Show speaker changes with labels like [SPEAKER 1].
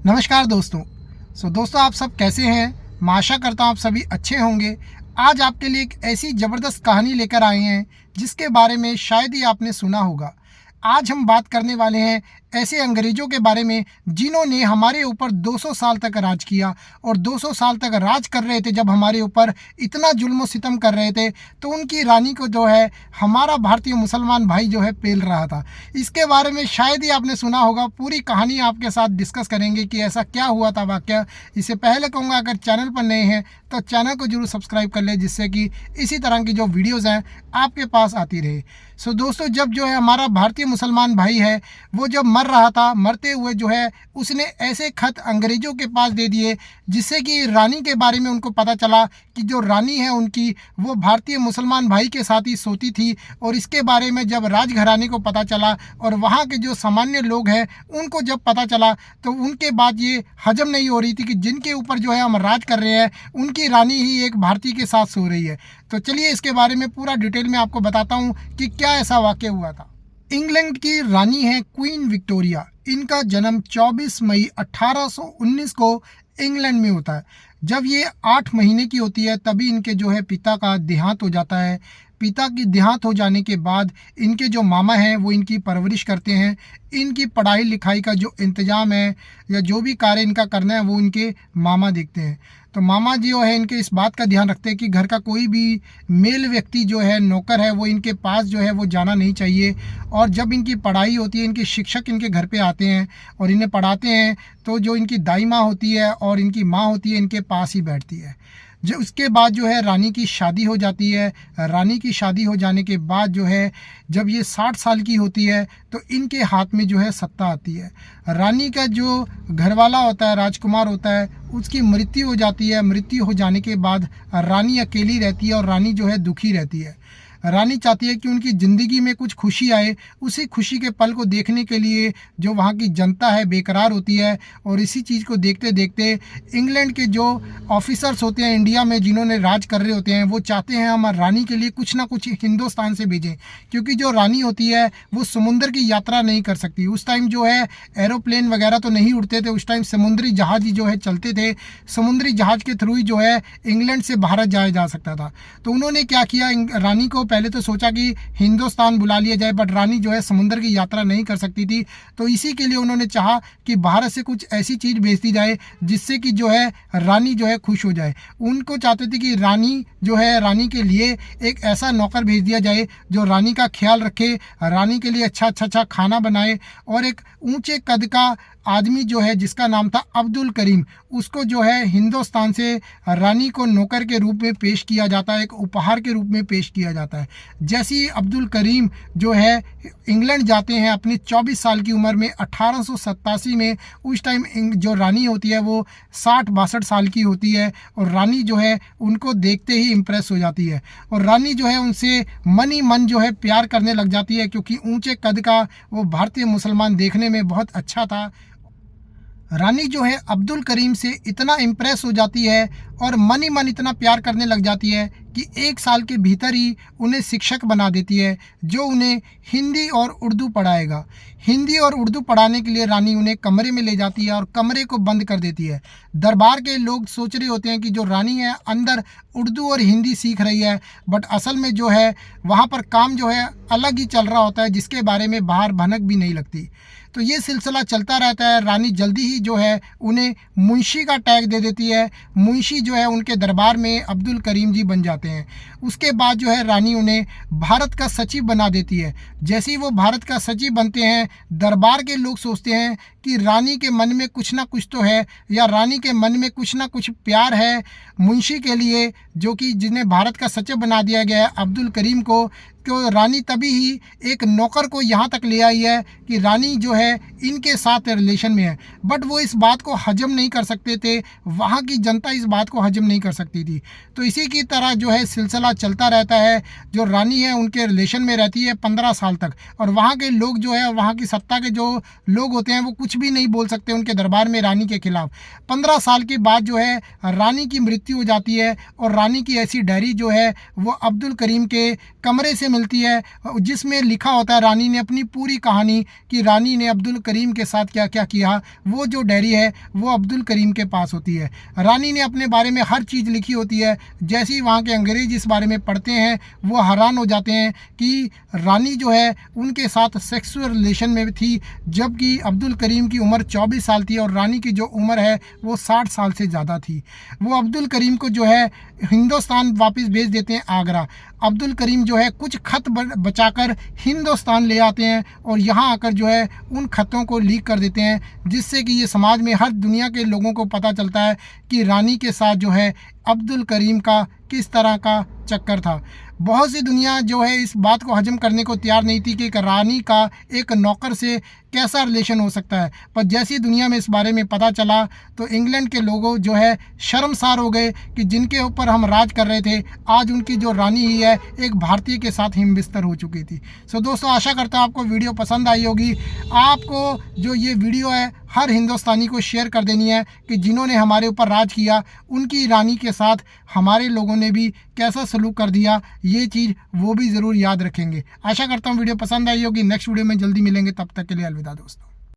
[SPEAKER 1] नमस्कार दोस्तों। दोस्तों आप सब कैसे हैं? मैं आशा करता हूँ आप सभी अच्छे होंगे। आज आपके लिए एक ऐसी ज़बरदस्त कहानी लेकर आए हैं जिसके बारे में शायद ही आपने सुना होगा। आज हम बात करने वाले हैं ऐसे अंग्रेज़ों के बारे में जिन्होंने हमारे ऊपर 200 साल तक राज किया और 200 साल तक राज कर रहे थे। जब हमारे ऊपर इतना जुल्म सितम कर रहे थे तो उनकी रानी को जो है हमारा भारतीय मुसलमान भाई जो है पेल रहा था। इसके बारे में शायद ही आपने सुना होगा। पूरी कहानी आपके साथ डिस्कस करेंगे कि ऐसा क्या हुआ था वाक़या। इससे पहले कहूँगा अगर चैनल पर नए हैं तो चैनल को जरूर सब्सक्राइब कर लें, जिससे कि इसी तरह की जो वीडियोज़ हैं आपके पास आती रहे। दोस्तों जब जो है हमारा भारतीय मुसलमान भाई है वो जब मर रहा था, मरते हुए जो है उसने ऐसे खत अंग्रेज़ों के पास दे दिए जिससे कि रानी के बारे में उनको पता चला कि जो रानी है उनकी वो भारतीय मुसलमान भाई के साथ ही सोती थी। और इसके बारे में जब राजघराने को पता चला और वहाँ के जो सामान्य लोग हैं उनको जब पता चला तो उनके बाद ये हजम नहीं हो रही थी कि जिनके ऊपर जो है हम राज कर रहे हैं उनकी रानी ही एक भारतीय के साथ सो रही है। तो चलिए इसके बारे में पूरा डिटेल में आपको बताता हूँ कि क्या ऐसा वाक़या हुआ था। इंग्लैंड की रानी है क्वीन विक्टोरिया। इनका जन्म 24 मई 1819 को इंग्लैंड में होता है। जब ये 8 महीने की होती है तभी इनके जो है पिता का देहांत हो जाता है। पिता की देहांत हो जाने के बाद इनके जो मामा हैं वो इनकी परवरिश करते हैं। इनकी पढ़ाई लिखाई का जो इंतज़ाम है या जो भी कार्य इनका करना है वो इनके मामा देखते हैं। तो मामा जी जो है इनके इस बात का ध्यान रखते हैं कि घर का कोई भी मेल व्यक्ति जो है नौकर है वो इनके पास जो है वो जाना नहीं चाहिए। और जब इनकी पढ़ाई होती है इनके शिक्षक इनके घर पे आते हैं और इन्हें पढ़ाते हैं तो जो इनकी दाई माँ होती है और इनकी माँ होती है इनके पास ही बैठती है। जो उसके बाद जो है रानी की शादी हो जाती है। रानी की शादी हो जाने के बाद जो है जब ये 60 साल की होती है तो इनके हाथ में जो है सत्ता आती है। रानी का जो घरवाला होता है, राजकुमार होता है, उसकी मृत्यु हो जाती है। मृत्यु हो जाने के बाद रानी अकेली रहती है और रानी जो है दुखी रहती है। रानी चाहती है कि उनकी ज़िंदगी में कुछ खुशी आए। उसी खुशी के पल को देखने के लिए जो वहाँ की जनता है बेकरार होती है। और इसी चीज़ को देखते देखते इंग्लैंड के जो ऑफिसर्स होते हैं इंडिया में जिन्होंने राज कर रहे होते हैं वो चाहते हैं हम रानी के लिए कुछ ना कुछ हिंदुस्तान से भेजें, क्योंकि जो रानी होती है वो समुद्र की यात्रा नहीं कर सकती। उस टाइम जो है एरोप्लेन वगैरह तो नहीं उड़ते थे, उस टाइम समुद्री जहाज ही जो है चलते थे। समुद्री जहाज के थ्रू ही जो है इंग्लैंड से भारत जाया जा सकता था। तो उन्होंने क्या किया, रानी को पहले तो सोचा कि हिंदुस्तान बुला लिया जाए, बट रानी जो है समुद्र की यात्रा नहीं कर सकती थी। तो इसी के लिए उन्होंने चाहा कि भारत से कुछ ऐसी चीज़ भेज दी जाए जिससे कि जो है रानी जो है खुश हो जाए। उनको चाहते थे कि रानी जो है रानी के लिए एक ऐसा नौकर भेज दिया जाए जो रानी का ख्याल रखे, रानी के लिए अच्छा खाना बनाए। और एक ऊंचे कद का आदमी जो है जिसका नाम था अब्दुल करीम, उसको जो है हिंदुस्तान से रानी को नौकर के रूप में पेश किया जाता है, एक उपहार के रूप में पेश किया जाता है। जैसे ही अब्दुल करीम जो है इंग्लैंड जाते हैं अपनी 24 साल की उम्र में 1887 में, उस टाइम जो रानी होती है वो 60-62 साल की होती है। और रानी जो है उनको देखते ही इम्प्रेस हो जाती है और रानी जो है उनसे मन ही मन जो है प्यार करने लग जाती है, क्योंकि ऊंचे कद का वो भारतीय मुसलमान देखने में बहुत अच्छा था। रानी जो है अब्दुल करीम से इतना इम्प्रेस हो जाती है और मन ही मन इतना प्यार करने लग जाती है कि 1 साल के भीतर ही उन्हें शिक्षक बना देती है जो उन्हें हिंदी और उर्दू पढ़ाएगा। हिंदी और उर्दू पढ़ाने के लिए रानी उन्हें कमरे में ले जाती है और कमरे को बंद कर देती है। दरबार के लोग सोच रहे होते हैं कि जो रानी है अंदर उर्दू और हिंदी सीख रही है, बट असल में जो है वहाँ पर काम जो है अलग ही चल रहा होता है जिसके बारे में बाहर भनक भी नहीं लगती। तो ये सिलसिला चलता रहता है। रानी जल्दी ही जो है उन्हें मुंशी का टैग दे देती है। मुंशी जो है उनके दरबार में अब्दुल करीम जी बन जाते हैं। उसके बाद जो है रानी उन्हें भारत का सचिव बना देती है। जैसे ही वो भारत का सचिव बनते हैं दरबार के लोग सोचते हैं कि रानी के मन में कुछ ना कुछ तो है, या रानी के मन में कुछ ना कुछ प्यार है मुंशी के लिए, जो कि जिन्हें भारत का सचिव बना दिया गया है अब्दुल करीम को। तो रानी तभी ही एक नौकर को यहाँ तक ले आई है कि रानी जो है इनके साथ रिलेशन में है, बट वो इस बात को हजम नहीं कर सकते थे। वहाँ की जनता इस बात को हजम नहीं कर सकती थी। तो इसी की तरह जो है सिलसिला चलता रहता है। जो रानी है उनके रिलेशन में रहती है 15 साल तक, और वहाँ के लोग जो है वहाँ की सत्ता के जो लोग होते हैं वो कुछ भी नहीं बोल सकते उनके दरबार में रानी के खिलाफ। 15 साल के बाद जो है रानी की मृत्यु हो जाती है और रानी की ऐसी डायरी जो है वो अब्दुल करीम के कमरे से मिलती है जिसमें लिखा होता है रानी ने अपनी पूरी कहानी कि रानी ने अब्दुल करीम के साथ क्या क्या किया। वो जो डायरी है वो अब्दुल करीम के पास होती है। रानी ने अपने बारे में हर चीज़ लिखी होती है। जैसे ही वहाँ के अंग्रेज इस बारे में पढ़ते हैं वो हैरान हो जाते हैं कि रानी जो है उनके साथ सेक्सुअल रिलेशन में थी, जबकि अब्दुल करीम की उम्र 24 साल थी और रानी की जो उम्र है वो 60 साल से ज़्यादा थी। वो अब्दुल करीम को जो है हिंदुस्तान वापस भेज देते हैं आगरा। अब्दुल करीम जो है कुछ खत बचाकर हिंदुस्तान ले आते हैं और यहाँ आकर जो है उन खतों को लीक कर देते हैं, जिससे कि ये समाज में हर दुनिया के लोगों को पता चलता है कि रानी के साथ जो है अब्दुल करीम का किस तरह का चक्कर था। बहुत सी दुनिया जो है इस बात को हजम करने को तैयार नहीं थी कि एक रानी का एक नौकर से कैसा रिलेशन हो सकता है, पर जैसी दुनिया में इस बारे में पता चला तो इंग्लैंड के लोगों जो है शर्मसार हो गए कि जिनके ऊपर हम राज कर रहे थे आज उनकी जो रानी ही है एक भारतीय के साथ हिम बिस्तर हो चुकी थी। सो दोस्तों, आशा करता हूँ आपको वीडियो पसंद आई होगी। आपको जो ये वीडियो है हर हिंदुस्तानी को शेयर कर देनी है कि जिन्होंने हमारे ऊपर राज किया उनकी रानी के साथ हमारे लोगों ने भी कैसा सलूक कर दिया, ये चीज़ वो भी ज़रूर याद रखेंगे। आशा करता हूँ वीडियो पसंद आई होगी। नेक्स्ट वीडियो में जल्दी मिलेंगे, तब तक के लिए अलविदा दोस्तों।